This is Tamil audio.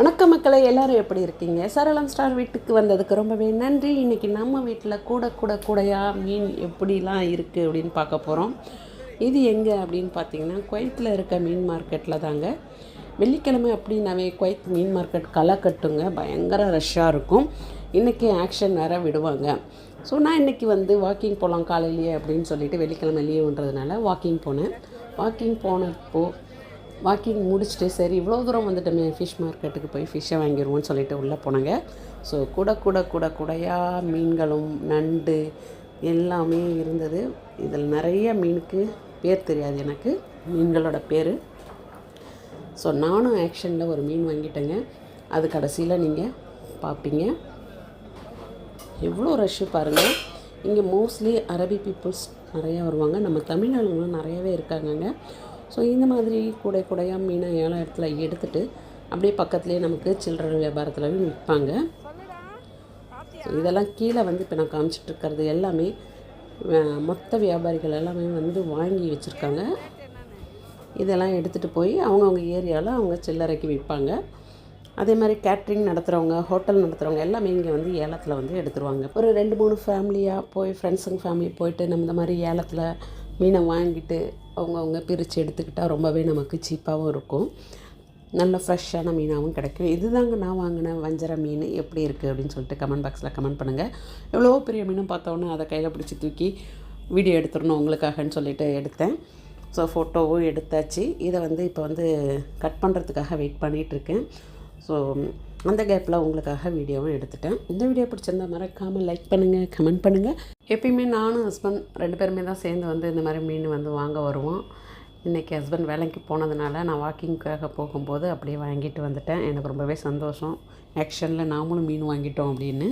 வணக்கம் மக்களை, எல்லோரும் எப்படி இருக்கீங்க? சரளம் ஸ்டார் வீட்டுக்கு வந்ததுக்கு ரொம்பவே நன்றி. இன்றைக்கி நம்ம வீட்டில் கூடையாக மீன் எப்படிலாம் இருக்குது அப்படின்னு பார்க்க போகிறோம். இது எங்கே அப்படின்னு பார்த்தீங்கன்னா, குவைத்தில் இருக்க மீன் மார்க்கெட்டில் தாங்க. வெள்ளிக்கிழமை அப்படின்னாவே குவைத் மீன் மார்க்கெட் களை கட்டுங்க, பயங்கர ரஷ்ஷாக இருக்கும். இன்றைக்கி ஆக்ஷன் வேறு விடுவாங்க. ஸோ நான் இன்றைக்கி வாக்கிங் போகலாம் காலையிலேயே அப்படின்னு சொல்லிட்டு வெள்ளிக்கிழமை லீவுன்றதுனால வாக்கிங் போனப்போ வாக்கிங் முடிச்சுட்டு சரி இவ்வளோ தூரம் வந்துட்டோமே, ஃபிஷ் மார்க்கெட்டுக்கு போய் ஃபிஷ்ஷை வாங்கிடுவோம்னு சொல்லிட்டு உள்ளே போனாங்க. ஸோ கூடையாக மீன்களும் நண்டு எல்லாமே இருந்தது. இதில் நிறைய மீனுக்கு பேர் தெரியாது எனக்கு, மீன்களோட பேர். ஸோ நானும் ஆக்ஷனில் ஒரு மீன் வாங்கிட்டேங்க. அது கடைசியில் நீங்கள் பார்ப்பீங்க. எவ்வளோ ரஷ்ஷு பாருங்கள். இங்கே மோஸ்ட்லி அரபி பீப்புள்ஸ் நிறையா வருவாங்க, நம்ம தமிழ்நாடுகளும் நிறையவே இருக்காங்கங்க. ஸோ இந்த மாதிரி கூடையாக மீனை இடத்துல எடுத்துகிட்டு அப்படியே பக்கத்துலேயே நமக்கு சில்லறை வியாபாரத்துலையும் விற்பாங்க. ஸோ இதெல்லாம் கீழே இப்போ நான் காமிச்சிட்ருக்கிறது எல்லாமே மொத்த வியாபாரிகள் எல்லாமே வாங்கி வச்சுருக்காங்க. இதெல்லாம் எடுத்துகிட்டு போய் அவங்கவுங்க ஏரியாவில் அவங்க சில்லறைக்கு விற்பாங்க. அதே மாதிரி கேட்ரிங் நடத்துகிறவங்க, ஹோட்டல் நடத்துகிறவங்க எல்லாமே இங்கே ஏலத்தில் எடுத்துருவாங்க. ஒரு 2-3 ஃபேமிலியாக போய் ஃப்ரெண்ட்ஸுங்க ஃபேமிலி போயிட்டு நம்ம இந்த மாதிரி ஏலத்தில் மீனை வாங்கிட்டு அவங்கவுங்க பிரித்து எடுத்துக்கிட்டால் ரொம்பவே நமக்கு சீப்பாகவும் இருக்கும், நல்ல ஃப்ரெஷ்ஷான மீனாகவும் கிடைக்கும். இதுதாங்க நான் வாங்கின வஞ்சர மீன். எப்படி இருக்குது அப்படின்னு சொல்லிட்டு கமெண்ட் பாக்ஸில் கமெண்ட் பண்ணுங்கள். எவ்வளோ பெரிய மீனும் பார்த்தோன்னே அதை கையில் பிடிச்சி தூக்கி வீடியோ எடுத்துடணும் உங்களுக்காகன்னு சொல்லிட்டு எடுத்தேன். ஸோ ஃபோட்டோவும் எடுத்தாச்சு. இதை இப்போ கட் பண்ணுறதுக்காக வெயிட் பண்ணிகிட்ருக்கேன். ஸோ அந்த கேப்பில் உங்களுக்காக வீடியோவும் எடுத்துட்டேன். இந்த வீடியோ பிடிச்சிருந்தா மறக்காமல் லைக் பண்ணுங்கள், கமெண்ட் பண்ணுங்கள். எப்பயுமே நானும் ஹஸ்பண்ட் 2 பேருமே தான் சேர்ந்து இந்த மாதிரி மீன் வாங்க வருவோம். இன்றைக்கி ஹஸ்பண்ட் வேலைக்கு போனதுனால நான் வாக்கிங்காக போகும்போது அப்படியே வாங்கிட்டு வந்துட்டேன். எனக்கு ரொம்பவே சந்தோஷம். ஆக்ஷனில் நாமளும் மீன் வாங்கிட்டோம் அப்படின்னு.